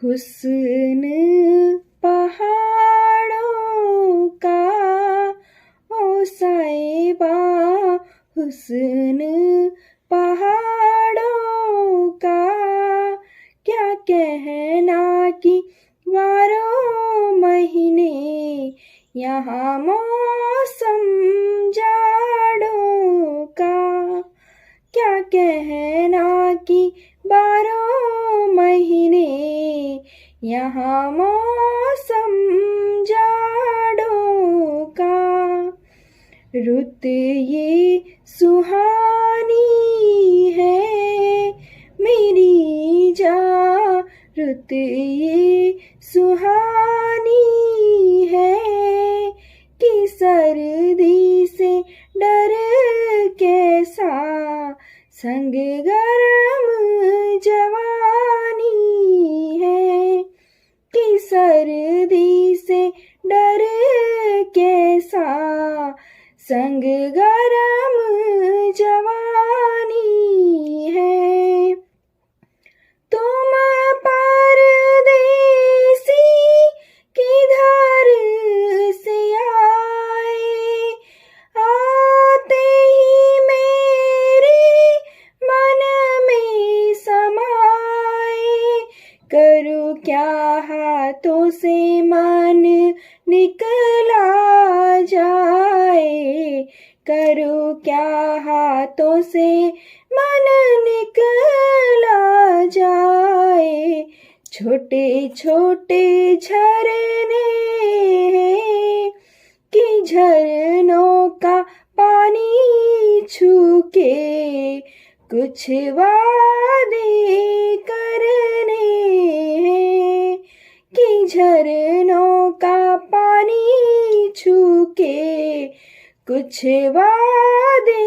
हुस्न पहाड़ों का ओ साहिबा, हुस्न पहाड़ों का क्या कहना कि 12 महीने यहाँ मौसम जाड़ों का, क्या कहना कि 12 महीने यहाँ मौसम जाड़ों का। रुत ये सुहानी है मेरी जान, रुत ये सुहानी है कि सर्दी से डर कैसा, संग गरम जवानी है कि सर्दी से डर कैसा, संग गरम जवानी है। तुम परदेसी किधर से आए, आते ही मेरे मन में समाए, करूँ क्या हाथों से मन निकला जाए, करूँ क्या हाथों से मन निकला जाए। छोटे छोटे झरने हैं कि झरनों का पानी छू के कुछ वादे करने हैं, कि झरनों का पानी छू के कुछ वादे